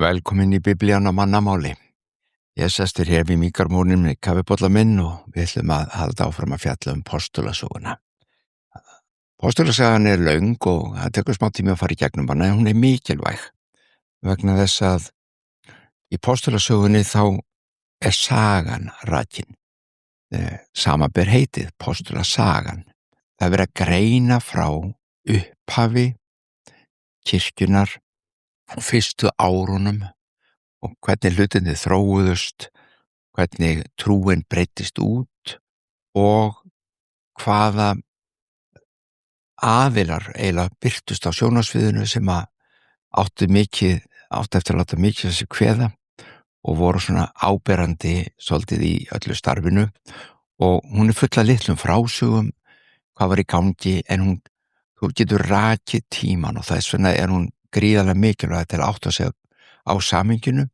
Velkomin í Biblían á mannamáli. Ég sestur hér við míkarmónin með kaffibolla minn og við ætlum að halda áfram að fjalla postulasöguna. Postulasagan löng og það tekur smá tími að fara í gegnum hana en hún mikilvæg vegna þess að í postulasögunni þá sagan rakin. Sama ber heitið, postulasagan. Það verið að greina frá upphafi kirkjunar á fyrstu árunum og hvernig hlutinni þróuðust, hvernig trúin breyttist út og hvaða aðilar eiginlega birtust á sjónarsviðinu sem áttu eftir að láta mikið þessi kveða og voru svona áberandi svolítið í öllu starfinu og hún full af litlum frásögum hvað var í gangi en þú getur rakið tíman og þess vegna hún gríðarlega mikilvæg til að átta sig á samhenginu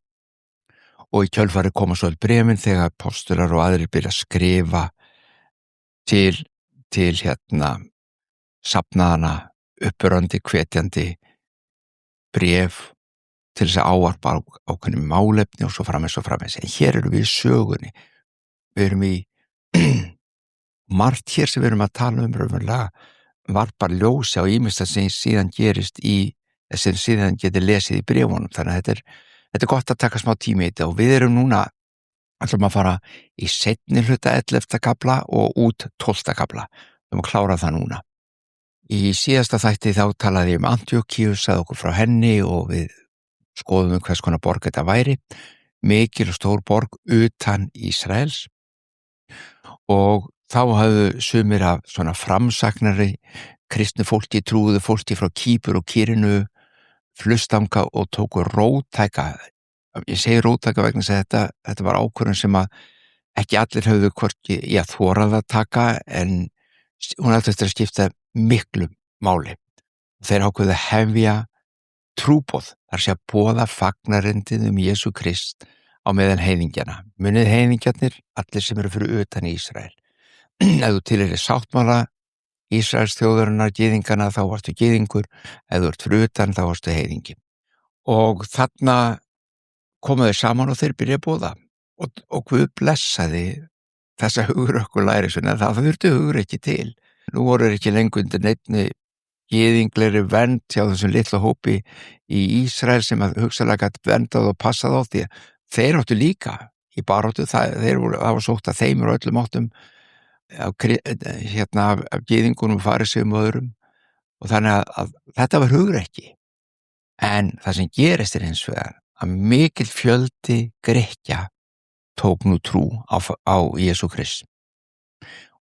og í kjölfarið koma svo bréfin þegar postular og aðrir byrja að skrifa til safnaðana uppörandi, hvetjandi bréf til þess að ávarpa ákveðnum málefni og svo framvegis. En hér erum við í sögunni. Við erum í margt hér sem við erum að tala raunverulega varpar ljósi á ýmislegt sem síðan gerist sem síðan getur lesið í bréfunum. Þannig að þetta gott að taka smá tími í þetta og við erum núna ætlum að fara í seinni hluta 11. kafla og út 12. kafla. Við erum að klára það núna. Í síðasta þætti þá talaði ég Antíókíu, sagði okkur frá henni og við skoðum hvers konar borg þetta væri. Mikil og stór borg utan Ísraels og þá hafðu sumir af svona framsagnari kristnu fólki, trúðu fólki frá Kýpur og Kyrinu flustanga og tóku róttæka. Ég segi róttæka vegna þess að þetta var ákvörðun sem ekki allir höfðu hvorki þorað að taka en hún átti eftir að skipta miklu máli. Þeir ákveðu að hefja trúboð, þar sé að boða fagnarindið Jesú Krist á meðan heiðingjana. Munið heiðingjarnir, allir sem eru fyrir utan Ísrael. Ef þú tilheyrir sáttmála Ísraels þjóðarinnar, gyðingana, þá varstu gyðingur, ef þú ert fyrir utan þá varstu heiðingi. Og þarna komu þeir saman og þeir byrja að boða og Guð blessaði þessa hugrekku lærisveina, það þurfti hugrekki til. Nú voru ekki lengur undir neinni gyðinglegri vernd hjá þessum litla hópi í Ísrael sem hugsanlega gat verndað og passað á því. Þeir áttu líka í baráttu, það var sótt að þeim öllum áttum af gyðingunum, farisegum og öðrum og þannig að þetta var hugrekki. En það sem gerist hins vegar að mikill fjöldi Grikkja tók nú trú á Jesú Krist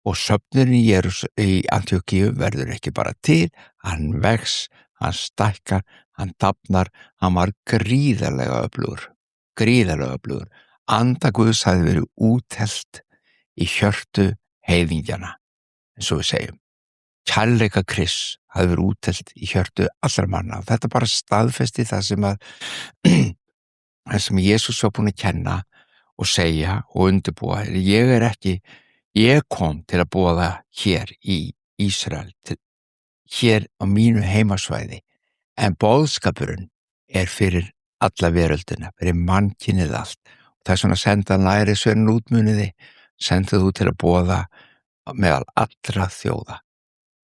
og söfnuðurinn í Antíókíu verður ekki bara til, hann vex, hann stækkar, hann dafnar, hann var gríðarlega öflugur. Anda Guðs hafði verið úthellt í hjörtu heiðingjana, eins og við segjum. Kærleika Krists hafði verið úthellt í hjörtu allra manna og þetta bara staðfesti það sem Jesús var búinn að kenna og segja og undirbúa. Ég kom til að boða hér í Ísrael, hér á mínu heimasvæði, en boðskapurinn fyrir alla veröldina, fyrir mannkynið allt. Og það svona senda lærisveininn út muniði, sendið þú til að boða meðal allra þjóða.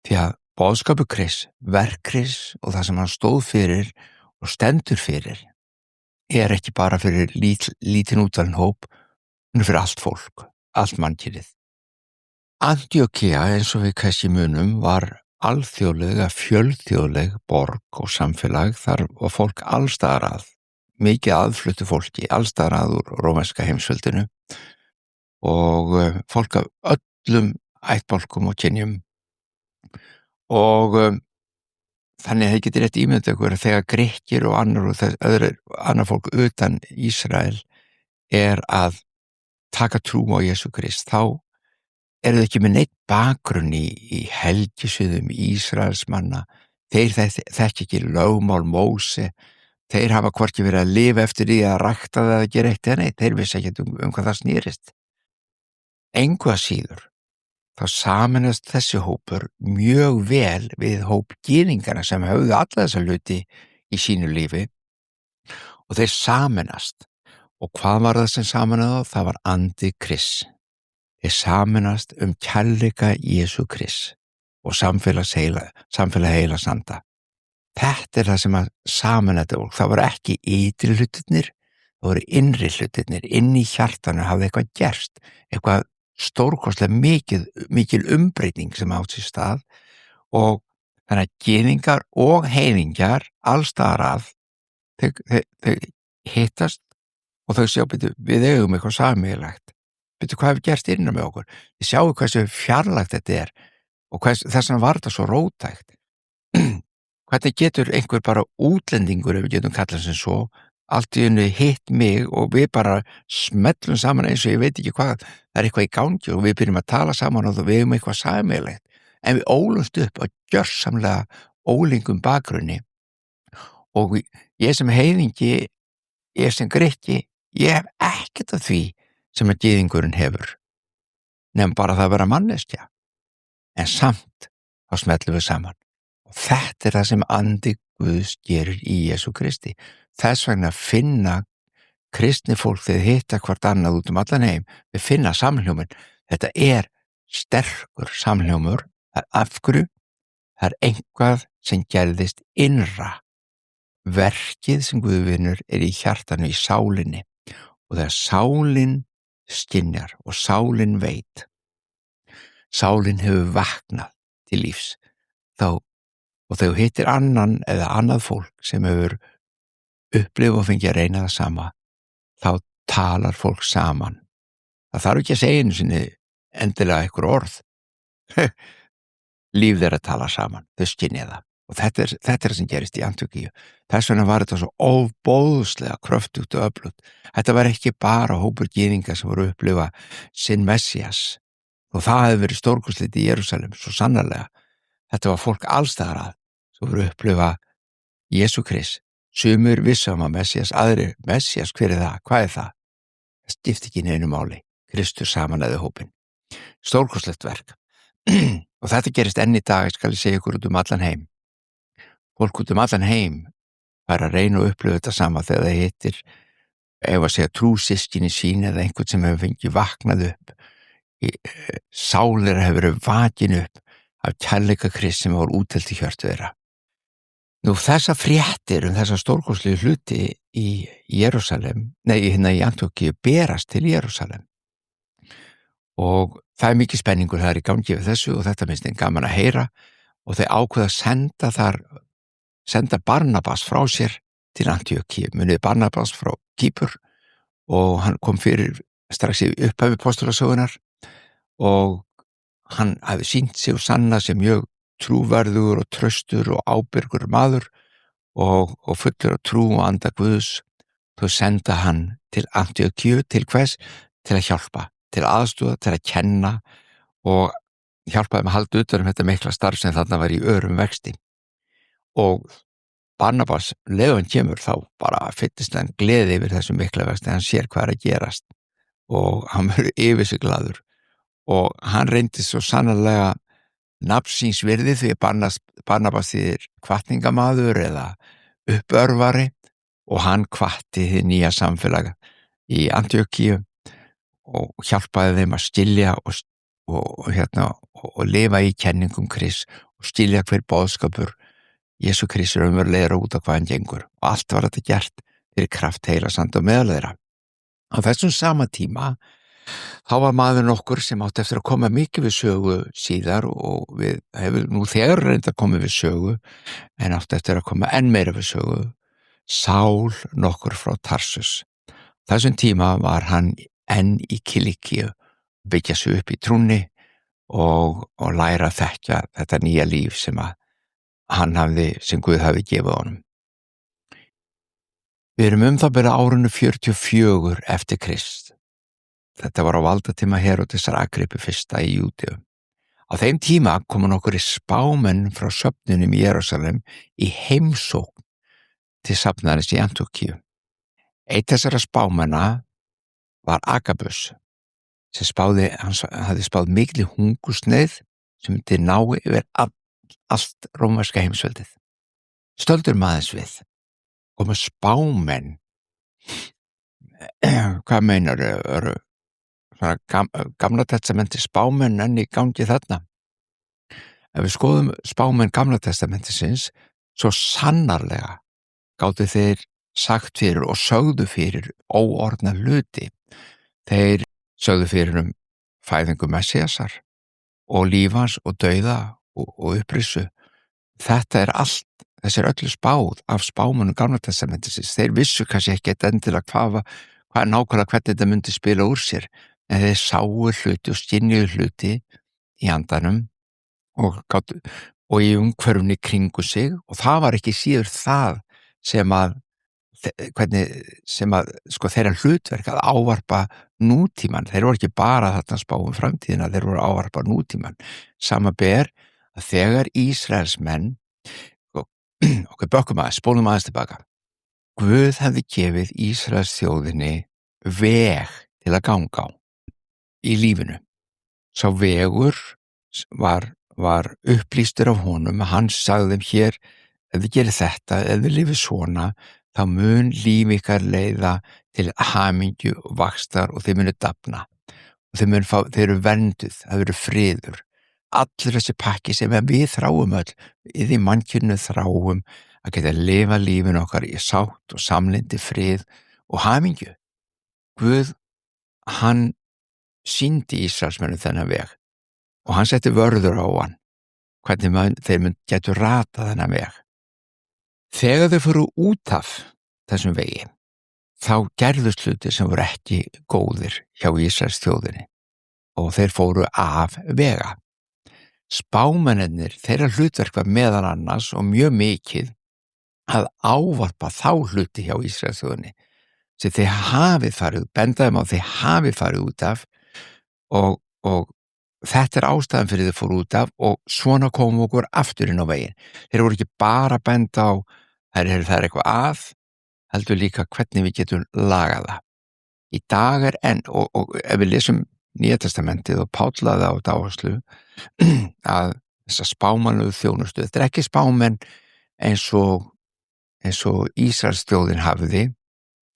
Því að boðskapur Krists, verk Krists og það sem hann stóð fyrir og stendur fyrir ekki bara fyrir lítinn útvalinn hóp, hann fyrir allt fólk, allt mannkynið. Antíókía, eins og við kannski munum, var alþjóðlega, fjölþjóðleg borg og samfélag. Þar var fólk allstaðar að, mikið aðfluttu fólki, allstaðar að úr rómverska heimsveldinu og fólk af öllum ættbálkum og kynjum og þannig að það getur rétt ímyndað ykkur að þegar Grikkir og annar fólk utan Ísrael að taka trú á Jesú Krist, þá eru þau ekki með neitt bakgrunn í helgisviðum Ísraels manna. Þeir þekki ekki lögmál Móse, þeir hafa hvorki verið að lifa eftir því að rækta það að gera eitt eða neitt, þeir vissi ekki hvað það snýrist. Engu að síður, þá sameinast þessi hópur mjög vel við hóp gyðingana sem höfðu alla þessa hluti í sínu lífi og þeir sameinast. Og hvað var það sem sameinaði þá? Það var andi Krists. Þeir sameinast kærleika Jesú Krists og samfélag heila sanda. Þetta það sem að sameina þetta, og það voru ekki ytri hlutirnir, það voru innri hlutirnir. Inn í hjartanu hafði eitthvað gerst, eitthvað stórkostlega mikil umbreyting sem átt sér stað, og þannig að gyðingar og heiðingjar alls staðar að þau hittast og þau sjá, við eigum eitthvað sameiginlegt, hvað hefur gerst innan með okkur, þið sjáu hversu fjarlægt þetta er og þess vegna var þetta svo róttækt. Hvernig getur einhver bara útlendingur, ef við getum kallað sem svo, allt í einu hitt mig og við bara smellum saman eins og ég veit ekki hvað, það er eitthvað í gangi og við byrjum að tala saman og við eigum eitthvað sameiginlegt, en við ólumst upp á gjörsamlega ólíkum bakgrunni. Og ég sem heiðingi, ég sem Grikki, ég hef ekkert af því sem að gyðingurinn hefur, nefn bara það að vera manneskja, en samt þá smellum við saman. Og þetta það sem andi Guðs gerir í Jesú Kristi. Þess vegna finna kristni fólk þegar hitta hvort annað út allan heim, við finna samhljóminn. Þetta er sterkur samhljómur. Af hverju? Það eitthvað sem gerðist innra. Verkið sem Guð vinnur í hjartanu, í sálinni. Og þegar sálin skynjar og sálin veit, sálin hefur vaknað til lífs, og þegar hittir annan eða annað fólk sem hefur upplifað og fengið að reyna það sama, þá talar fólk saman. Það þarf ekki að segja einu sinni endilega einhver orð. Líf þeirra tala saman, þau skynja það. Og þetta það sem gerist í Antíókíu. Þess vegna var þetta svo ofboðslega kröftugt og öflugt. Þetta var ekki bara hópur gyðinga sem voru að upplifa sinn Messías, og það hefði verið stórkostlegt í Jerúsalem, svo sannarlega. Þetta var fólk allstaðar að sem voru að upplifa Jesú Krist. Sumir vissu að Messías, aðrir Messías, hver það? Hvað það? Það skipti ekki neinu máli. Kristur samanæði hópinn. Stórkostlegt verk. Og þetta gerist enn í dag, skal ég segja ykkur, út allan heim. Fólk út allan heim fær að reyna og upplifa þetta sama þegar það hittir, ef að segja trúsystkini sín eða einhvern sem hefur fengið vaknað upp. Sálir hefur verið vakin upp af kærleika Krists sem var útelt í hjörtu þeirra. Nú þessa fréttir þessa stórkostlegu hluti í Jerúsalem, í Antíókíu, berast til Jerúsalem. Og það mikið spenningur þar í gangi við þessu, og þetta minnst einn gaman að heyra, og þeir ákveða að senda Barnabas frá sér til Antíókíu. Munið Barnabas frá Kýpur, og hann kom fyrir strax í upphafi postulasögunar, og hann hafi sýnt sig og sannað sem mjög trúverðugur og traustur og ábyrgur maður og fullur af trú og anda Guðs. Þau senda hann til Antíókíu, til hvers? Til að hjálpa, til aðstoða, til að kenna og hjálpa þeim að halda utan þetta mikla starf sem þarna var í örum vexti. Og Barnabas, leið hann kemur, þá bara fyllist hann gleði yfir þessum mikla vexti, hann sér hvað að gerast og hann verður yfir sig glaður. Og hann reyndi svo sannarlega nafn síns virði, því að Barnabas þýðir hvatningamaður eða uppörvari, og hann hvatti hið nýja samfélag í Antíókíu og hjálpaði þeim að skilja og lifa í kenningum Krists og skilja hver boðskapur Jesú Krist raunverulega út á hvað hann gengur. Og allt var þetta gert fyrir kraft heila sanda og meðal þeirra. Á þessum sama tíma þá var maður nokkur sem átti eftir að koma mikið við sögu síðar, og við hefur nú þegar reynd að koma við sögu, en átti eftir að koma enn meira við sögu, Sál nokkur frá Tarsus. Þessum tíma var hann enn í Kilikíu, byggja sig upp í trúnni og læra að þekkja þetta nýja líf sem sem Guð hafi gefið honum. Við erum það byrja árinu 44 eftir Krist. Þetta var á valdatíma Heródesar Agrippu fyrsta í Júdeu. Á þeim tíma komu nokkur spámenn frá söfnunum í Jerúsalem í heimsókn til safnaðarins í Antíókíu. Eitt þessara spámenna var Agabus, sem hafði spáð mikli hungursneyð sem myndi ná yfir allt rómverska heimsveldið. Stöldur maðurs við, komu spámenn Hvað meinarðu? Eru svona Gamla testamenti spámenn enn í gangi þarna? Ef við skoðum spámenn Gamla testamentisins, svo sannarlega gátu þeir sagt fyrir og sögðu fyrir óorðna hluti. Þeir sögðu fyrir fæðingu Messíasar og líf hans og dauða og upprissu. Þetta allt, þessi öllu spáð af spámönnum Gamla testamentisins. Þeir vissu kannski ekki endilega hvað nákvæmlega hvernig þetta myndi spila úr sér, en þeir sáu hluti og skynjuðu hluti í andanum og í umhverfni kringu sig, og það var ekki síður það sem að þeirra hlutverk að ávarpa nútíman. Þeir voru ekki bara þarna spá framtíðina, þeir voru að ávarpa nútíman. Sama ber að þegar Ísraelsmenn, okkur bökkum spólum aðeins tilbaka, Guð hefði gefið Ísraels þjóðinni veg til að ganga á í lífinu. Sá vegur var upplýstur af honum. Hann sagði þeim: hér, ef þið gerir þetta, ef þið lifið svona, þá mun líf ykkar leiða til hamingju og vaxtar og þið munu dafna og þið eru vernduð, það eru friður. Allur þessi pakki sem við þráum öll, við í mannkyninu þráum að geta að lifa lífin okkar í sátt og samlyndi, frið og hamingju. Guð, hann sýndi Ísraelsmönnum þennan veg og hann setti vörður á hann, hvernig þeir getur ratað þennan veg. Þegar þau fóru út af þessum vegi, þá gerðust hlutir sem voru ekki góðir hjá Ísraels þjóðinni og þeir fóru af vega. Spámennirnir, þeirra hlutverk var meðal annars og mjög mikið að ávarpa þá hluti hjá Ísraels þjóðinni sem þeir hafið farið, bendaðum á þeir hafið farið út af, og þetta ástæðan fyrir þeir fóru út af, og svona komum okkur aftur inn á veginn. Þeir voru ekki bara að benda á það er eitthvað að, heldur líka hvernig við getum lagað það. Í dag enn, og ef við lesum Nýja testamentið og Páll lagði á þetta áherslu að þessa spámannlegu þjónustu, þetta ekki spámenn eins og Ísraels þjóðin hafiði,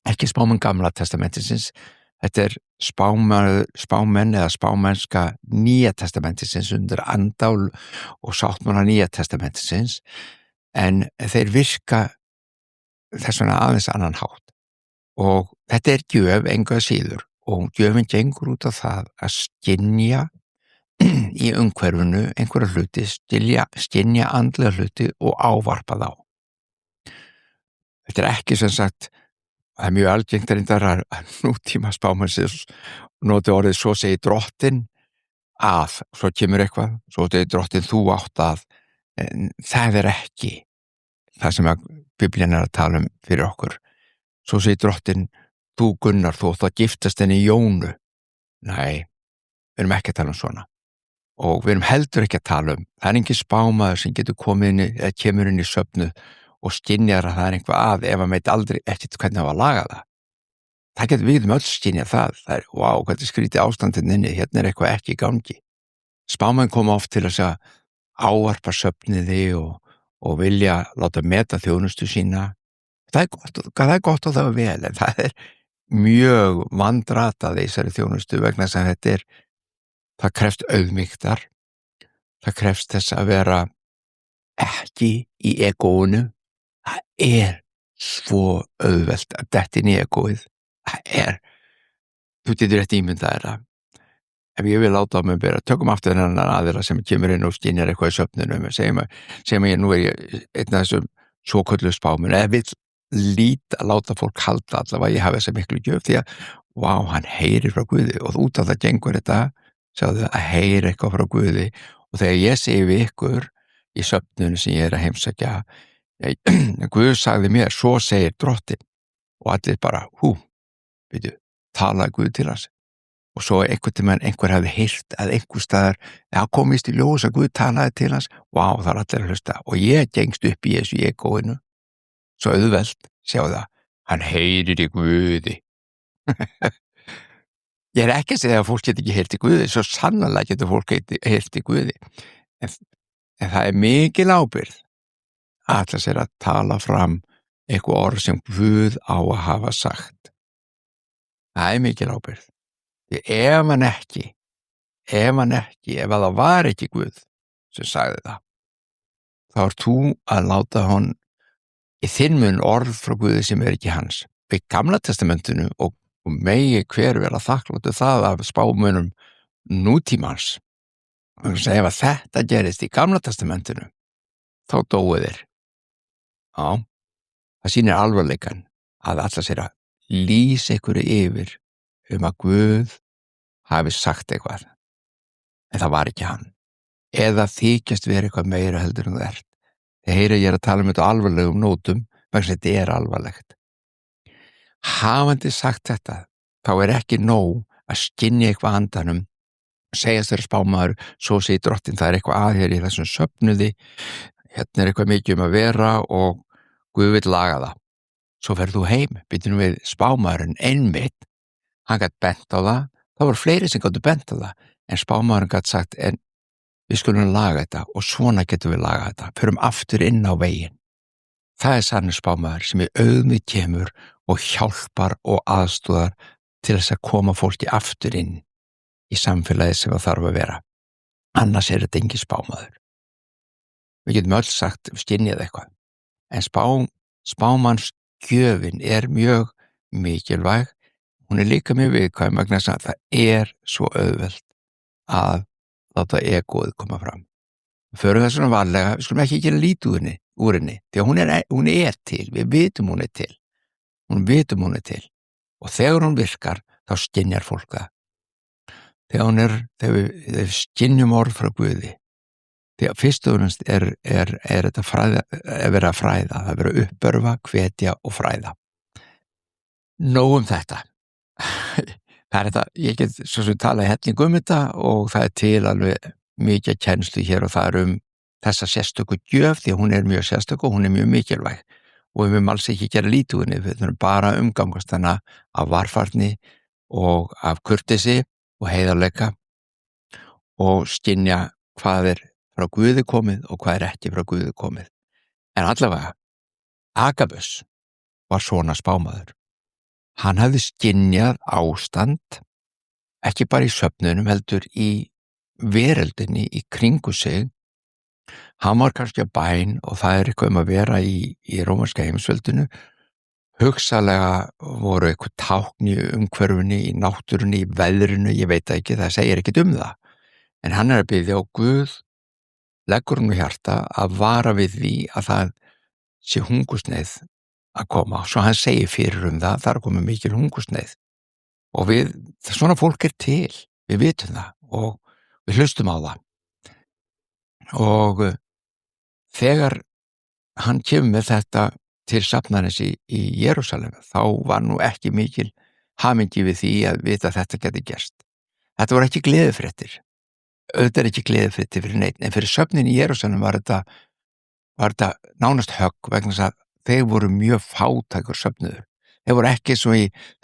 ekki spámenn Gamla testamentisins, þetta spámenn eða spámennska Nýja testamentisins undir anda og sáttmála Nýja testamentisins, en þeir virka þess vegna aðeins annan hátt. Og þetta gjöf engu að síður, og gjöfin gengur út á það að skynja í umhverfinu einhverja hluti, skynja andlega hluti og ávarpa þá. Þetta ekki sem sagt, það mjög algengt reyndar að nútíma spámenn noti orðið svo segir drottinn að, svo kemur eitthvað, svo segir drottinn þú átt að, það ekki það sem að Biblían að tala fyrir okkur. Svo segir drottinn, þú Gunnar, þú átt að giftast henni Jónu. Nei, við erum ekki að tala svona. Og við erum heldur ekki að tala það er engin spámaður sem getur komið inn eða kemur inn í svefnu og skynjar að það eitthvað að, ef hann veit aldrei ekkert hvernig það var að laga það. Það getur við öll skynjað það. Það vá, hvernig skrítið ástandinn inni, hérna eitthvað ekki í gangi. Spámenn koma oft til að ávarpa svefniði og vilja láta meta þjónustu sína. Það gott og það vel, en það mjög vandratað í þessari þjónustu vegna þess að það krefst auðmýktar, það krefst þess að vera ekki í egóinu. Það svo auðvelt að detta inn í egóið. Þú getur rétt ímyndað það. Ef ég vil láta á mig bera, tökum aftur þennan aðila sem kemur inn og skynjar eitthvað í svefninum, segjum ég nú ég einn af þessum svokölluðu spámenn, eða vill láta fólk halda allavega ég hafi þessa miklu gjöf, því að hann heyrir frá Guði, og út af það gengur þetta, sjáðu, að heyra eitthvað frá Guði. Og þegar ég segi við ykkur í svefnunum sem ég að heimsækja, Guð sagði mér, svo segir drottinn, og allir bara, talaði Guð til hans. Og svo einhver hefði heyrt að einhver staðar, komist í ljós að Guð talaði til hans, það er allir að hlusta, og ég gengst upp í þessu egóinu, svo auðvelt, sjáðu það, hann heyrir í Guði. Ég ekki að segja að fólk getur ekki heyrt í Guði, svo sannarlega getur fólk heyrt í Guði, en það mikil ábyrgð að ætla sér að tala fram eitthvað orð sem Guð á að hafa sagt. Það er mikil ábyrgð. Því ef að það var ekki Guð sem sagði það, þá ert þú að láta hann í þinn mun orð frá Guði sem er ekki hans. Í Gamla testamentinu og megi hver vera þakkláttur það af spámunum nútímans. Ef að þetta gerist í Gamla testamentinu, þá dóu þeir. Já, það sýnir alvarleikann að alla sér að lýsa einhverju yfir að Guð hafi sagt eitthvað, en það var ekki hann. Eða þykjast vera eitthvað meira heldur en það ert. Þið heyra ég að tala þetta alvarlegum nótum, vegna þetta er alvarlegt. Hafandi sagt þetta, þá er ekki nóg að skynja eitthvað andanum, segjast þeirra spámaður, svo segir drottinn það er eitthvað að hér í þessum söfnuði, hérna er eitthvað mikið að vera og Guð vill laga það. Svo ferð þú heim, byrjum við spámaðurinn einmitt, hann gætt bent á það voru fleiri sem gáttu bent á það, en spámaðurinn gætt sagt, en við skulum laga þetta og svona getum við laga þetta, förum aftur inn á veginn. Það er sannur spámaður sem í auðmið kemur og hjálpar og aðstoðar til þess að koma fólki aftur inn í samfélagið sem það þarf að vera. Annars er þetta engin spámaður. Við getum öll sagt, skynjað eitthvað, en spámannsgjöfin er mjög mikilvæg. Hún er líka mjög viðkvæm vegna þess að það er svo auðvelt að láta egóið koma fram. Við förum það svona varlega, við skulum ekki gera lítið úr henni, því að hún er til, við vitum hún er til. Og þegar hún virkar, þá skynjar fólk það. Þegar við skynjum orð frá Guði, því að fyrst og fremst er þetta vera að fræða, það vera að uppörva, hvetja og fræða. Nóg þetta. Það er þetta, ég get svo sem tala helling þetta og það er til alveg mikið kennslu hér og það er þessa sérstöku gjöf því að hún er mjög sérstök og hún er mjög mikilvæg og við höfum alls ekki gera lítið úr henni, við þurfum bara að umgangast hana af varfærni og af kurteisi og heiðarleika og skynja hvað er frá Guði komið og hvað er ekki frá Guði komið. En allavega, Agabus var svona spámaður. Hann hafði skynjað ástand, ekki bara í söfnunum, heldur í veröldinni í kringu sig. Hann var kannski að bæn og það er eitthvað að vera í rómarska heimsveldinu. Hugsalega voru eitthvað tákn í umhverfunni, í náttúrunni, í veðrinu, ég veit ekki, það segir ekkert það. En hann er að biðja á Guð, leggur hann á hjarta að vara við því að það sé hungursneið að koma, svo hann segir fyrir það er að koma mikil hungursneið og svona fólk er til, við vitum það og við hlustum á það og þegar hann kemur með þetta til safnarins í Jerúsalem, þá var nú ekki mikil hamingju við því að vita að þetta geti gerst. Þetta voru ekki gleðifréttir, auðvitað er ekki gleðifréttir fyrir neitt, en fyrir söfnin í Jerúsalem var þetta nánast högg vegna þess að þeir voru mjög fátækur söfnuður. Þeir voru ekki þau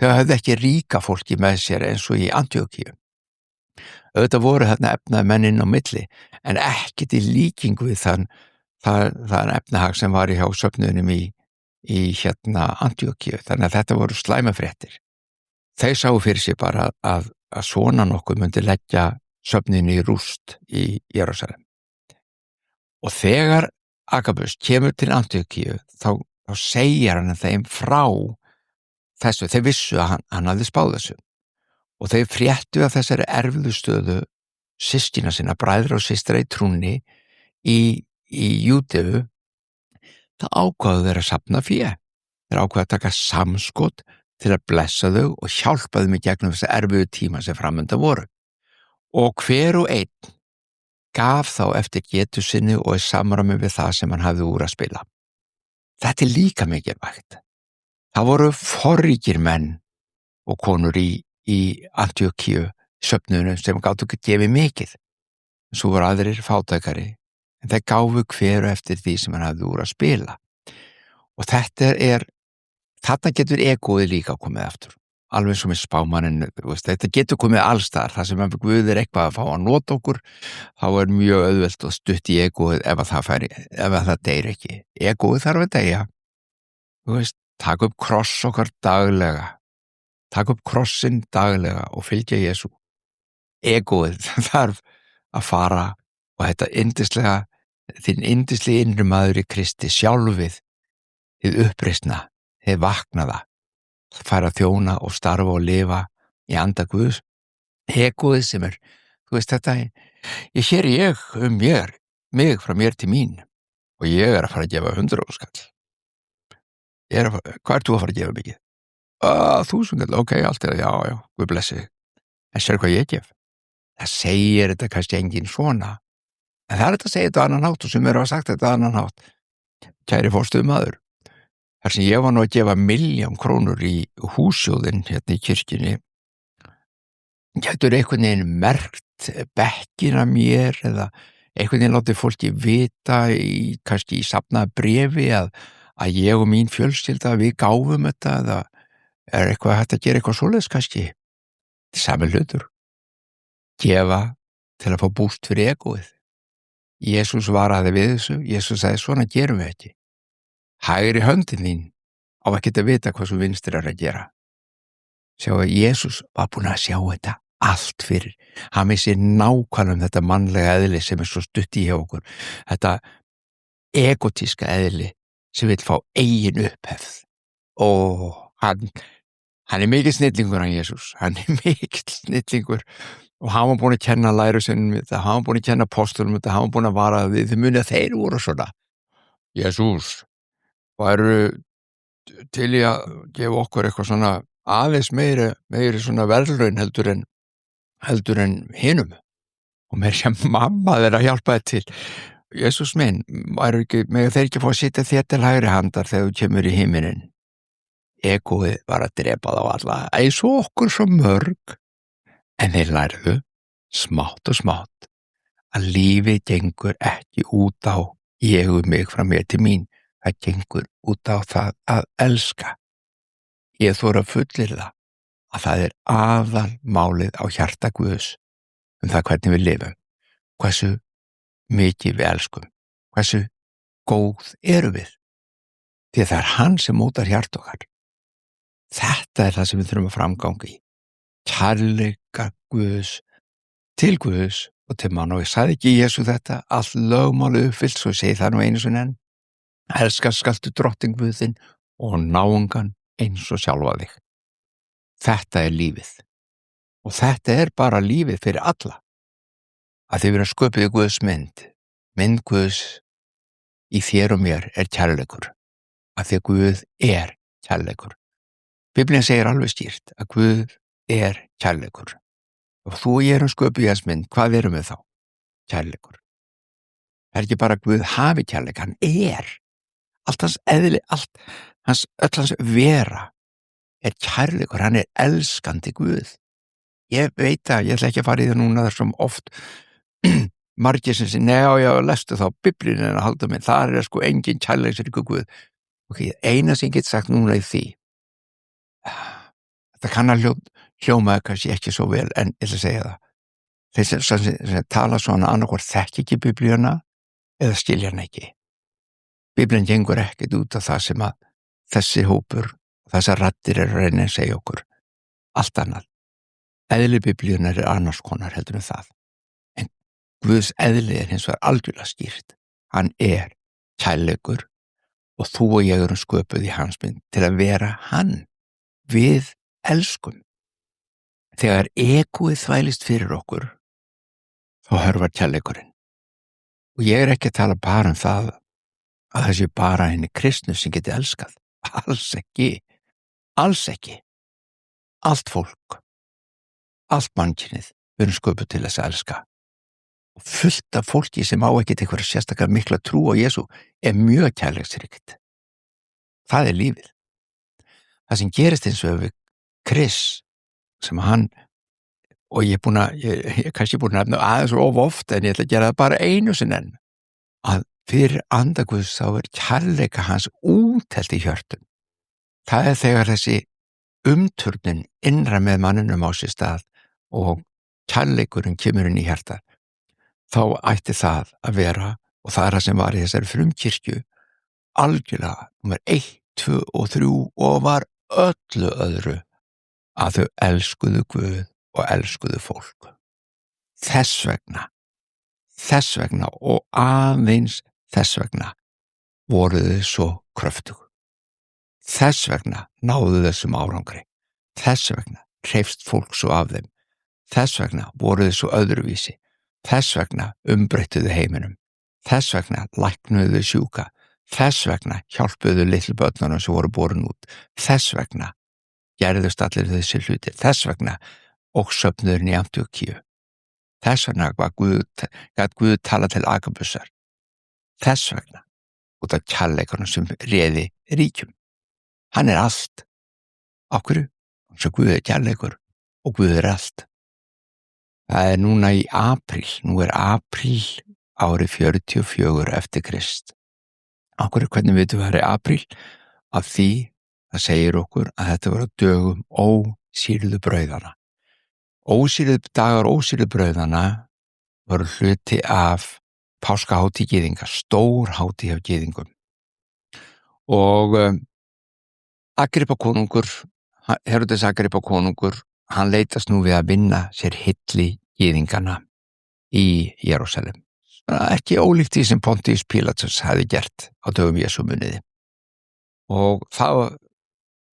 höfðu ekki ríka fólki með sér eins og í Antíókíu. Auðvitað voru þarna efnaði menn inn á milli, en ekkert í líkingu við þann efnahag sem var hjá söfnuðunum í Antíókíu. Þannig að þetta voru slæmafréttir. Þeir sáu fyrir sig bara að svona nokkuð myndi leggja söfnuðinu í rúst í Jerúsalem. Og þegar Agabus kemur til Antíókíu, þá segir hann þeim frá þessu, þeir vissu að hann hafði spáð þessu og þeir fréttu að þessari erfiðu stöðu systkina sinna, bræðra og systra í trúnni í Júdeu, það ákváðu þeir að safna fé. Þeir ákváðu að taka samskot til að blessa þau og hjálpa þeim í gegnum þessi erfiðu tíma sem framönda voru. Og hver og einn gaf þá eftir getu sinni og í samræmi við það sem hann hafði úr að spila. Þetta er líka mikilvægt. Það voru forríkir menn og konur í Antíókíu söfnuðunum sem gátu ekki gefið mikið. Svo voru aðrir fátækari, en þeir gáfu hver eftir því sem hann hafði úr að spila. Og þarna getur egóið líka komið aftur. Alveg svo með spámannin, þetta getur komið allstar, það sem Guð er eitthvað að fá að nota okkur, þá er mjög auðvelt og stutt í egóið ef það deyr ekki. Egóið þarf að deyja taka upp kross okkar daglega, taka upp krossinn daglega og fylgja Jesú. Egóið þarf að fara og þetta þinn yndislega innri maður í Kristi, sjálfið, þið uppreisna, þið vaknaða, fara að þjóna og starfa og lifa í anda Guðs. Egóið sem þetta ég mig frá mér til mín og ég að fara að gefa 100 skall. Hvað ert þú að fara að gefa mikið? 1000 skall, ok, allt já, Guð blessi þig. En sér hvað ég gef? Það segir þetta kannski enginn svona, en það þetta að segja þetta á annan hátt og sem hafa sagt þetta á annan hátt. Kæri forstöðumaður, þar sem ég var nú að gefa 1.000.000 krónur í hússjóðinn hérna í kirkjunni, gætur einhvern veginn merkt bekkina mér eða einhvern veginn látið fólki vita kannski í safnaða bréfi að ég og mín fjölskylda við gáfum þetta eða eitthvað hægt að gera eitthvað svoleiðis kannski. Sami hlutur. Gefa til að fá búst fyrir egóið. Jesús varaði við þessu. Jesús sagði svona gerum við ekki. Hægri höndin þín á ekkert að vita hvað svo vinstri að gera. Sjá að Jesús var búinn að sjá þetta allt fyrir. Hann vissi nákvæmlega þetta mannlega eðli sem svo stutt í hjá okkur. Þetta egotíska eðli sem vill fá eigin upphefð. Og hann mikill snillingur hann Jesús. Hann mikill snillingur. Og hann var búinn að kenna lærisveinum þetta, hann var búinn að kenna apostolum þetta, hann var búinn að vara við, þau muni að þeir voru svona. Jesús, væru til í að gefa okkur eitthvað svona aðeins meiri svona verðlaun heldur en hinum. Og mér sem mamma þeirra hjálpaði til. Jesús minn, mega þeir ekki fá að sitja þér til hægri handar þegar þú kemur í himininn. Egóið var að drepa þá alla, eins og okkur svo mörg. En þeir lærðu smátt og smátt að lífið gengur ekki út á ég og mig frá mér til mín. Það gengur út á það að elska. Ég þori að fullyrða að það aðalmálið á hjarta Guðs það hvernig við lifum, hversu mikið við elskum, hversu góð erum við. Því að það hann sem mótar hjarta okkar. Þetta það sem við þurfum að framganga í. Kærleika Guðs til Guðs og til mann, og ég sagði ekki Jesú þetta, allt lögmálið uppfyllt, svo ég segi það nú einu sinni enn. Elskar skaltu drottinn Guð þinn og náungan eins og sjálfa þig. Þetta lífið. Og þetta bara lífið fyrir alla. Að þið vera sköpuð í Guðs mynd Guðs í þér og mér kærleikur. Að því að Guð kærleikur. Biblían segir alveg skýrt að Guð kærleikur. Og þú og ég erum sköpuð í hans mynd, hvað erum við þá? Kærleikur. Það ekki bara Guð hafi kærleik, hann allt hans eðli, öll hans vera kærleikur, hann elskandi Guð. Ég veit að ég ætla ekki að fara í það núna þar sem oft margir sem sé, já, lestu þá Biblíuna að halda mig, þar sko engin kærleiksríkur Guð. Ok, eina sem ég get sagt núna í því, þetta kann að hljóma kannski ekki svo vel, en ég ætla að segja það. Þeir sem tala svona annarkvort þekki ekki Biblíuna eða skilja hann ekki. Biblían gengur ekkert út af það sem að þessi hópur, þessar raddir að reyna að segja okkur. Allt annað. Eðli Biblíunar annars konar heldur en það. En Guðs eðli hins vegar algjörlega skýrt. Hann kærleikur og þú og ég erum sköpuð í hans mynd til að vera hann. Við elskum. Þegar egóið þvælist fyrir okkur, þá hörfar kærleikurinn. Og ég ekki að tala bara um það að það sé bara henni kristnu sem geti elskað. Alls ekki. Alls ekki. Allt fólk, allt mannkynið, við erum sköpuð til þess að elska. Og fullt af fólki sem á ekkert eitthvað sérstaklega mikla trú á Jesú mjög kærleiksríkt. Það lífið. Það sem gerist eins og við Chris, sem hann, og ég kannski búin að nefna aðeins of oft, en ég ætla að gera það bara einu sinni enn, að fyrir anda Guðs þá kærleika hans útelt í hjörtum. Það þegar þessi umturnin innra með manninum á sér stað og kærleikurinn kemur inn í hjarta, þá ætti það að vera, og það það sem var í þessari frumkirkju, algjörlega nummer 1 2 og 3 og var öllu öðru að þau elskuðu Guð og elskuðu fólk. Þess vegna og aðeins þess vegna voru þau svo kröftug. Þess vegna náðu þessum árangri. Þess vegna hreifst fólk svo af þeim. Þess vegna voru þau svo öðruvísi. Þess vegna umbreyttuðu heiminum. Þess vegna læknuðu sjúka. Þess vegna hjálpuðu litlu börnunum sem voru borin út. Þess vegna gerðust allir þessi hlutir. Þess vegna og söfnuðurinn í Antíókíu. Þess vegna gat Guð tala til Agabusar. Þess vegna út af kærleikanum sem réði ríkjum. Hann allt. Af hverju? Svo Guð kærleikur og Guð allt. Það núna í apríl. Nú apríl árið 44 eftir Krist. Af hverju, hvernig vitum við það apríl? Af því það segir okkur að þetta var á dögum ósýrðu brauðana. Dagar ósýrðu brauðana voru hluti af páskahátíð gyðinga, stór hátíð af gyðingum. Og Agrippa konungur, Heródes Agrippa konungur, hann leitast nú við að vinna sér hilli gyðingana í Jerúsalem. Ekki ólíkt því sem Pontius Pilatus hefði gert á dögum Jesú muniði. Og þá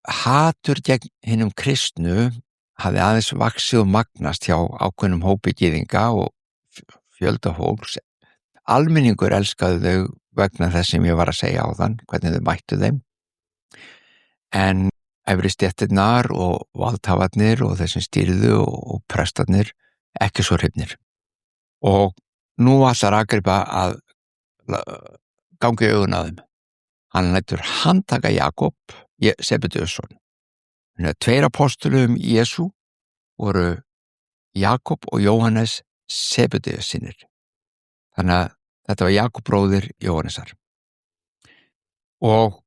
hatur gegn hinum kristnu hafði aðeins vaxið og magnast hjá ákveðnum hópi gyðinga og fjölda fólks. Almenningur elskaði þau vegna þess sem ég var að segja áðan, hvernig þau mættu þeim. En efri stéttirnar og valdhafarnir og þeir sem stýrðu og prestarnir ekki svo hrifnir. Og nú ætlar Agrippa að ganga í augun á þeim. Hann lætur handtaka Jakob Sebedeusson. Tveir apostolum Jesú voru Jakob og Jóhannes Sebedeussinir. Þannig að þetta var Jakob bróðir Jóhannesar. Og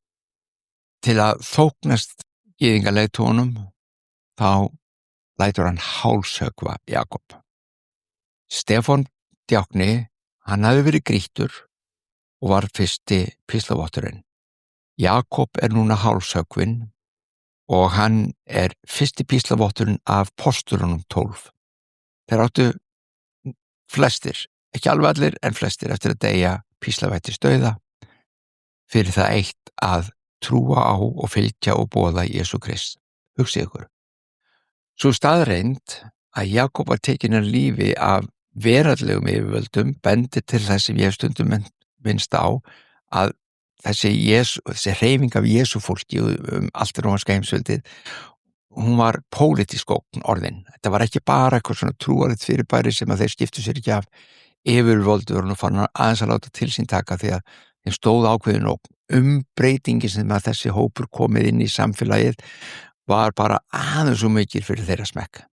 til að þóknast gyðingaleiðtogunum þá lætur hann hálshöggva Jakob. Stefán djákni, hann hafði verið grýttur og var fyrsti píslavotturinn. Jakob núna hálshöggvinn og hann fyrsti píslavotturinn af postulunum 12. Þeir áttu flestir, ekki alveg allir en flestir eftir að deyja píslavættist dauða fyrir það eitt að trúa á og fylgja og boða Jesú Krist. Hugsið ykkur. Sú staðreynd að Jakob var tekinn af lífi af veraldlegum yfirvöldum bendi til þess sem ég hef stundum minnst á að þessi hreyfing af Jesú fólki allt rómanska heimsveldið, hún var pólitísk ógn orðin. Þetta var ekki bara eitthvað svona trúarlegt fyrirbæri sem að þeir skiptu sér ekki af yfirvöldu og fann aðeins að láta til sín taka því að þeim stóð ákveðin ógn. Umbreytingin sem að þessi hópur komið inn í samfélagið var bara aðeins svo mikil fyrir þeirra smekk.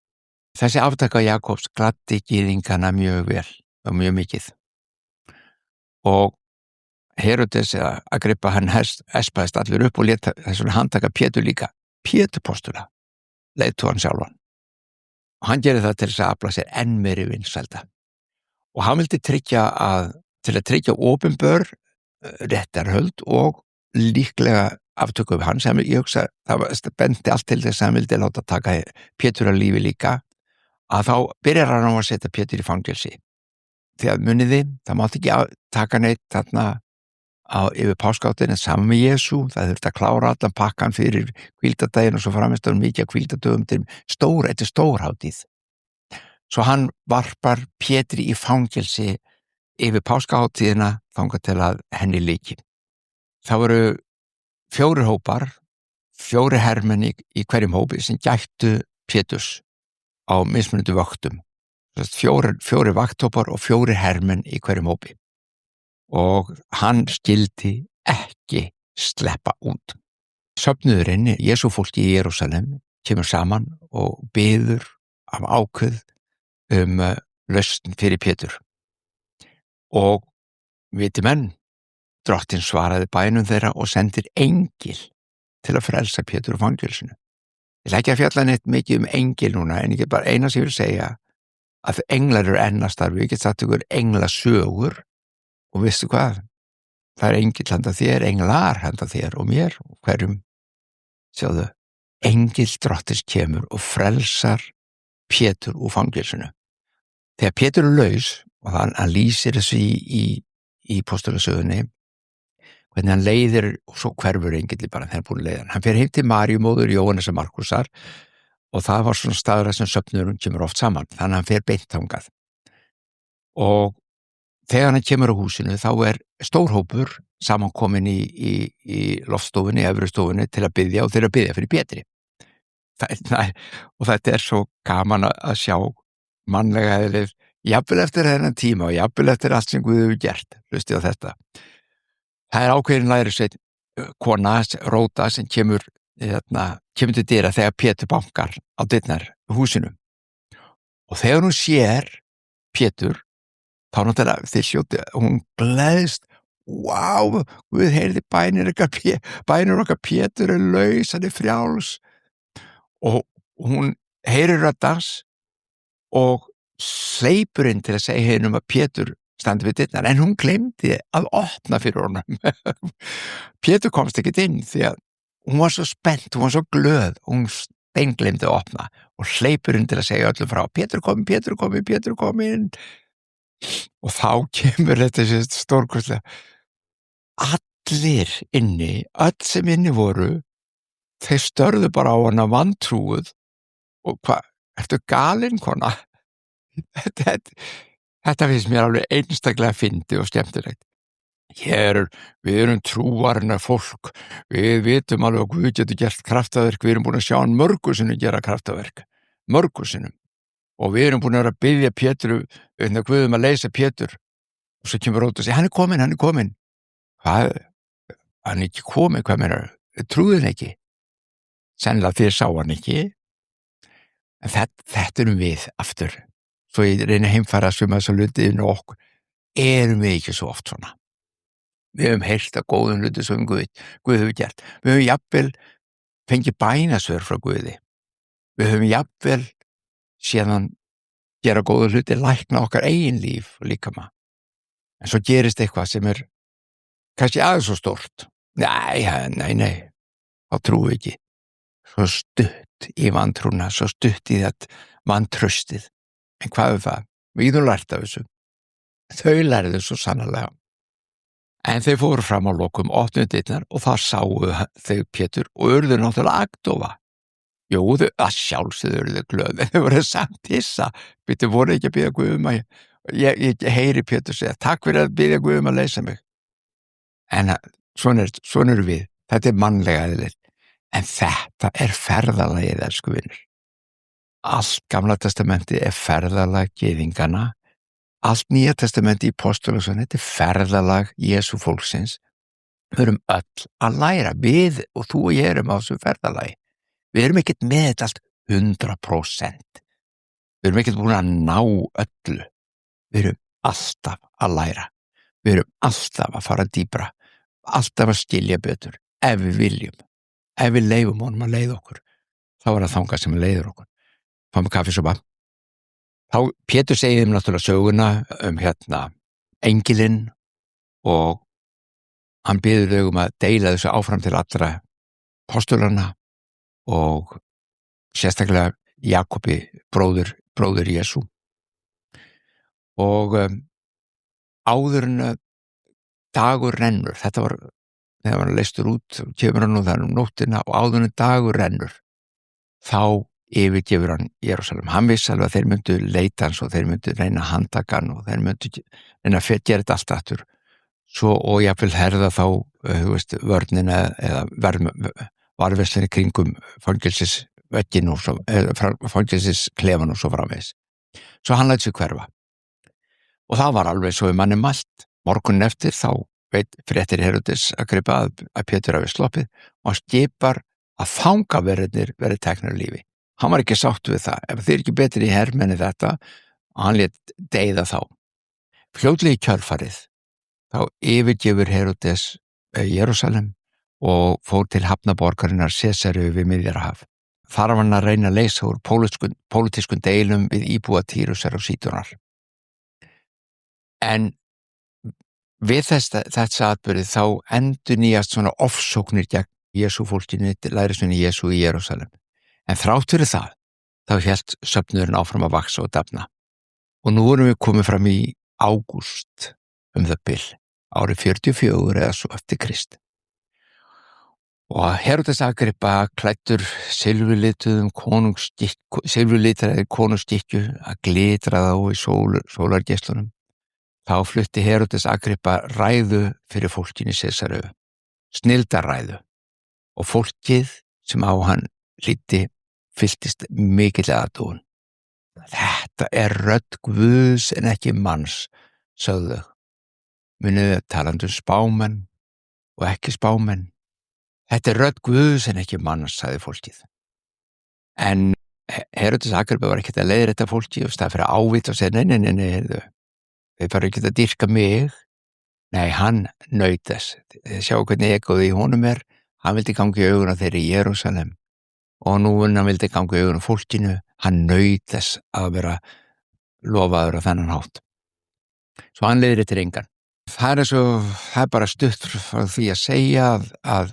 Þessi aftaka Jakobs gladdi gyðingana mjög vel og mjög mikið. Og Heródes eða Agrippa hann espaðist allir upp og lét þessum handtaka Pétur líka. Pétur postula, leiðtogann sjálfan. Og hann gerði það til þess að afla sér enn meiri vinsælda. Og hann vildi til að tryggja opinber réttarhöld og líklega aftöku við hann sem ég hugsa, það benti allt til þess að hann vildi láta taka Pétur að lífi líka, að þá byrjar hann á að setja Pétur í fangelsi. Þegar muniði, það mátti ekki taka neitt þarna yfir páskáttin en saman með Jesú, það þurfti að klára allan pakkan fyrir hvíldardaginn og svo framist mikið hvíldardögum til þetta stórhátíð. Svo hann varpar Pétri í fangelsi yfir páskaháttíðina þangað til að henni lyki. Það voru 4 hópar, 4 hermenn í hverjum hópi sem gættu Péturs á mismunandi vöktum. 4 vakthópar og 4 hermenn í hverjum hópi. Og hann skildi ekki sleppa út. Söfnuðurinn, Jesú fólki í Jerúsalem, kemur saman og biður af ákveð lausn fyrir Pétur. Og viti menn, drottinn svaraði bænum þeirra og sendir engil til að frelsa Pétur úr fangelsinu. Ég ætla ekki að fjalla neitt mikið engil núna, en ég get bara eina sem ég vil segja að englar enn að starfi, ég get sagt ykkur englasögur og veistu hvað? það engill handa þér, englar handa þér og mér og hverjum, sjáðu, engill drottins kemur og frelsar Pétur úr fangelsinu. Þegar Pétur laus, og hann lýsir þessu í postulasögunni, hvernig hann leiðir og svo hverfur engilli bara þegar hann búin að leiða hann. Hann fer heim til Maríu, móður Jóhannesar Markusar, og það var svona staður sem söfnuðurinn kemur oft saman, þannig að hann fer beint þangað. Og þegar hann kemur á húsinu þá stór hópur samankomin í loftstofunni, efrustofunni til að biðja og til að biðja fyrir Pétri. Og þetta svo gaman að sjá mannlega eðlið, jafnvel eftir þennan tíma og jafnvel eftir allt sem Guð hefur gert. Hlustið á þetta. Það ákveðin lærisveinn, kona Róta sem kemur til dyra þegar Pétur bankar á dyrnar húsinu. Og þegar hún sér Pétur, þá náttúrulega þeir hljóti, hún gleðst, wow, Guð heyrði bænir okkar, Pétur laus, hann frjáls. Og hún heyrir röddans og hleypur inn til að segja henni að Pétur standi við dyrnar, en hún gleymdi að opna fyrir honum. Pétur komst ekkert inn því að hún var svo spennt, hún var svo glöð, hún steingleymdi að opna og hleypur inn til að segja öllum frá, Pétur komin. Og þá kemur þetta stórkostlega. Allir inni, öll sem inni voru, þeir störðu bara á hana vantrúuð og hvað, ertu galin, kona? Þetta finnst mér alveg einstaklega fyndið og skemmtilegt. Við erum trúarinnar fólk, við vitum alveg að Guð getur gert kraftaverk, við erum búin að sjá hann mörgu sinnum gera kraftaverk, mörgu sinnum. Og við erum búin að vera að biðja Pétur, Guð að leysa Pétur. Og svo kemur Róta og segir, hann er komin. Hvað? Hann ekki komin, hvað meinar? Trúðu hann ekki? Sennilega þér sá hann ekki. En þetta við aftur. Svo ég reyni að heimfæra sem að þess að hluti inn á okkur. Erum við ekki svo oft svona? Við höfum heyrt að góðum hluti sem Guð hefur gert. Við höfum jafnvel fengið bænasvör frá Guði. Við höfum jafnvel síðan gera góða hluti, lækna okkar eigin líf og líkama. En svo gerist eitthvað sem kannski aðeins svo stórt. Nei, þá trúum við ekki. Svo stutt í vantrúna, svo stutt í þetta vantraustið. En hvað það? Við höfum lært af þessu. Þau lærðu svo sannarlega. En þau fóru fram á lokum, opnuðu dyrnar og þar sáu þau Pétur og urðu náttúrulega agndofa. Jú, að sjálfsögðu urðu glöð, en þau voru samt hissa. Býttu voru ekki að biðja Guð að ég heyri Pétur segja, takk fyrir að biðja Guð að leysa mig. En svona eru við. Þetta mannlega eðlilegt. En þetta ferðalagið, elsku vinur. Allt Gamla testamenti ferðalag gyðinganna. Allt Nýja testamenti í postulasögunni, þetta ferðalag Jesú fólksins. Við erum öll að læra. Við og þú og ég erum á þessu ferðalagi. Við erum ekkert með þetta allt 100%. Við erum ekkert búin að ná öllu. Við erum alltaf að læra. Við erum alltaf að fara dýpra. Alltaf að skilja betur. Ef við viljum. Ef við leyfum honum að leiða okkur. Þá það þangað sem leiður okkur. Fáum kaffisopa. Þá Pétur segir þeim náttúrulega söguna engilinn og hann biður þau að deila þessu áfram til allra postulana og sérstaklega Jakobi, bróður Jesú. Og áður en dagur rennur, þegar hann leystur út, kemur hann það nóttina og áður en dagur rennur, þá yfirgefur hann Jerúsalem. Hann vissi alveg að þeir myndu leita hans og þeir myndu reyna að handtaka hann og þeir myndu reyna að gera þetta allt aftur. Svo og jafnvel herða þá, vörnina eða varðverslinni kringum fangelsisvegginn og svo, fangelsisklefan og svo framvegis. Svo hann læt sig hverfa. Og það var alveg svo manni mælt. Morgunin eftir þá fréttir Heródes Agrippa að Pétur hafi sloppið og hann skipar að fangaverðirnir verði teknir á lífi. Hann var ekki sátt við það. Ef þeir ekki betri í hermenni þetta, hann lét deyða þá. Fljótlega í kjölfarið, þá yfirgefur Heródes Jerúsalem og fór til hafnaborgarinnar Sesaríu við Miðjarðarhaf. Þar var hann að reyna að leysa úr pólitískun deilum við íbúa Týrusar og Sídonar. En við þessa atburði þá endurnýjast svona ofsóknir gegn Jesú fólkinu, lærisveini Jesú í Jerúsalem. En þrátt fyrir það, þá hélt söfnuðurinn áfram að vaxa og dafna. Og nú erum við komið fram í ágúst það bil, árið 44 eða svo eftir Krist. Og Heródes Agrippa klæddur silfurlitaðri konungsskikkju að glitra þá í sólargeislunum. Þá flutti Heródes Agrippa ræðu fyrir fólkinu í Sesareu, snilldarræðu, og fólkið sem á hann hlýddi fylltist mikilli aðdáun. Þetta er rödd Guðs en ekki manns, sögðu þau. Munið talandi spámenn og ekki spámenn. Þetta er rödd Guðs en ekki manns, sagði fólkið. En Heródes Agrippa var ekkert að leiðrétta fólkið og staði fyrir ávit og segja nei, þau bara ekki að dýrka mig. Nei, hann naut þess. Sjá hvernig egoði í honum er. Hann vildi ganga í augun á þeirri í Jerúsalem og nú hann vildi ganga í augun á fólkinu. Hann naut þess að vera lofaður á þennan hátt. Svo hann leiðréttir engan. Það er bara stutt frá því að segja að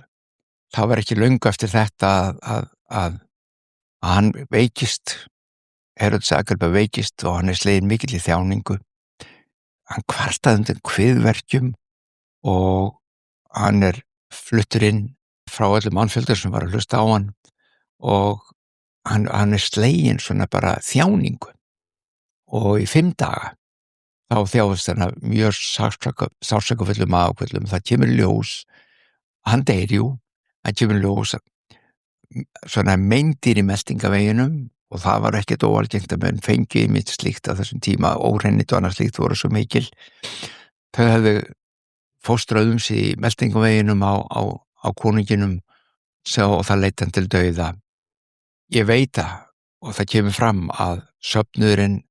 það var ekki löngu eftir þetta að hann veikist, Heródes Agrippa veikist og hann er sleginn mikilli þjáningu. Hann kvartaði undir kviðverkjum og hann er fluttur inn frá öllum mannfjöldar sem var að hlusta á hann og hann er sleginn svona bara þjáningu. Og í 5 daga þá þjáist hann af mjög sársaukafullum ákvöllum. Það kemur ljós, hann deyr jú, það kemur ljós svona meindýr í meltingaveginum og það var ekkert óalgengt að menn fengi mitt slíkt á þessum tíma, órennit og annars slíkt voru svo mikil. Þau hefðu fóstrað sig í meltingaveginum á konunginum og það leiddi hann til dauða. Ég veit og það kemur fram að söfnuðurinn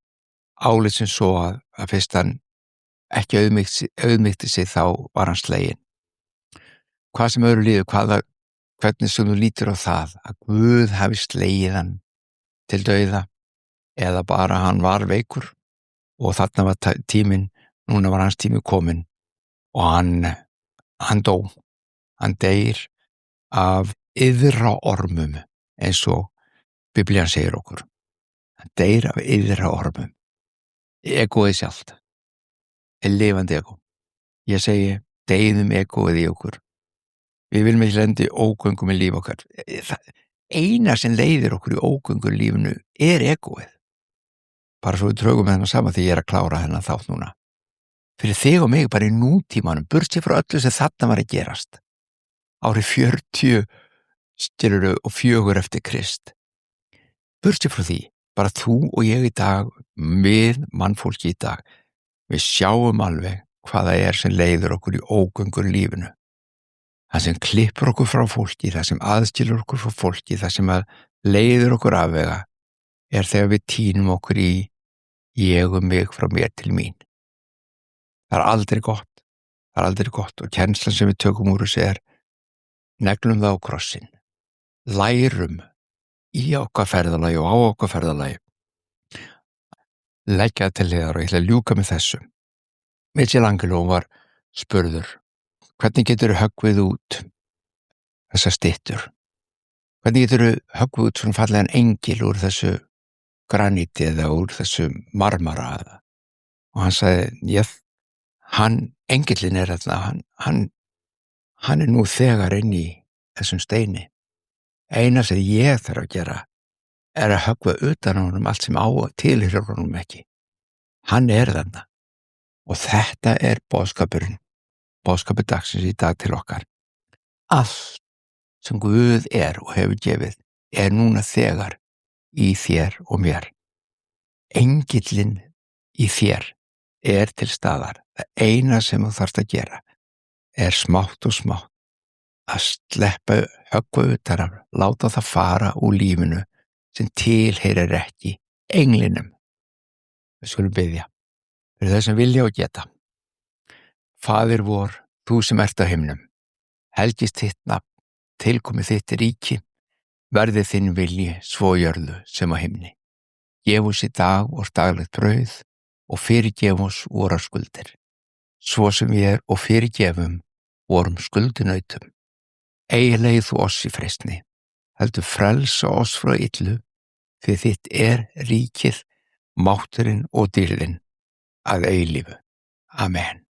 áleit sem svo að fyrst hann ekki auðmýkti sig þá var hann sleginn. Hvað sem öðru líður, hvernig sem þú lítur á það að Guð hafi slegið hann til dauða eða bara hann var veikur og þarna var tíminn, núna var hans tími kominn og hann dó. Hann deyr af iðraormum eins og Biblían segir okkur. Hann deyr af iðraormum. Egoið sjálft er lifandi ego. Ég segi, deyðum egoið í okkur. Við viljum ekki lenda í ógöngum í líf okkar. Eina sem leiðir okkur í ógöngu lífinu er egoið. Bara svo við trögum með hennar sama því ég er að klára hennar þátt núna. Fyrir þig og mig bara í nútímanum, burtséð frá öllu sem þarna var að gerast. Árið 44 eftir Krist. Burtséð frá því, bara þú og ég í dag, við mannfólki í dag, við sjáum alveg hvaða er sem leiður okkur í ógöngur lífinu. Það sem klippur okkur frá fólki, það sem aðskilur okkur frá fólki, það sem leiður okkur afvega, er þegar við tínum okkur í ég og mig frá mér til mín. Það er aldrei gott og kennslan sem við tökum úr þessu er neglum það á krossin, lærum í okkar ferðalagi og á okkar ferðalagi, leggja það til hliðar og ég ætla að ljúka með þessu. Michelangelo var spurður, hvernig geturðu höggvið út þessar styttur? Hvernig geturðu höggvið út svona fallegan engil úr þessu graníti eða úr þessu marmara? Og hann sagði, engillinn er þarna, hann er nú þegar inn í þessum steini. Eina sem ég þarf að gera er að höggva utan á honum allt sem tilheyrir honum ekki. Hann er þarna. Og þetta er boðskapur dagsins í dag til okkar. Allt sem Guð er og hefur gefið er núna þegar í þér og mér. Engillinn í þér er til staðar. Það eina sem þú þarft að gera er smátt og smátt að sleppa höggva utan af, láta það fara úr lífinu sem tilheyrir ekki englinum. Við skulum biðja fyrir þau sem vilja og geta. Faðir vor, þú sem ert á himnum, helgist þitt nafn, tilkomi þitt ríki, verði þinn vilji svo á jörðu sem á himni. Gef oss í dag vort daglegt brauð og fyrirgef oss vorar skuldir, svo sem við og fyrirgefum vorum skuldinautum. Ei leið þú oss í freistni, heldur frelsa oss frá illu, því þitt ríkið, mátturinn og dýrðin að eilífu. Amen.